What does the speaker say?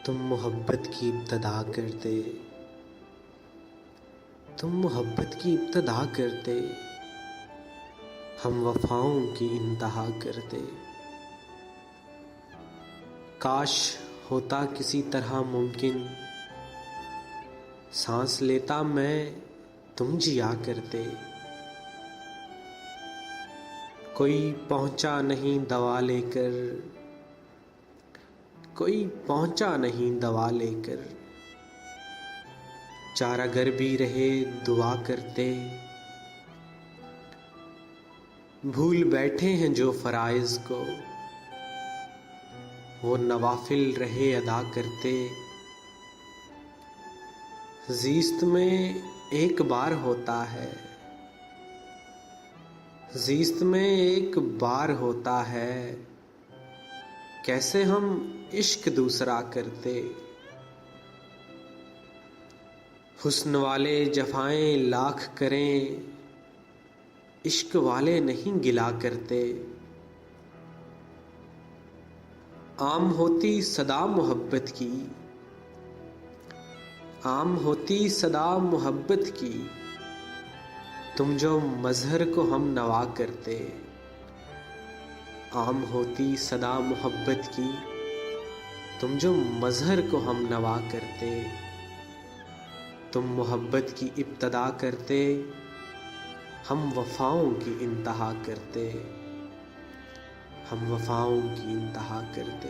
तुम मोहब्बत की इब्तदा करते, तुम मोहब्बत की इब्तदा करते, हम वफाओं की इंतहा करते। काश होता किसी तरह मुमकिन, सांस लेता मैं तुम जिया करते। कोई पहुंचा नहीं दवा लेकर, कोई पहुंचा नहीं दवा लेकर, चारागर भी रहे दुआ करते। भूल बैठे हैं जो फराइज़ को, वो नवाफिल रहे अदा करते। ज़ीस्त में एक बार होता है, ज़ीस्त में एक बार होता है, कैसे हम इश्क दूसरा करते। हुस्न वाले जफ़ाएं लाख करें, इश्क वाले नहीं गिला करते। आम होती सदा मोहब्बत की, आम होती सदा मोहब्बत की, तुम जो मज़हर को हम नवा करते। आम होती सदा मोहब्बत की, तुम जो मज़हर को हम नवा करते। तुम मोहब्बत की इब्तदा करते, हम वफ़ाओं की इंतहा करते। हम वफ़ाओं की इंतहा करते।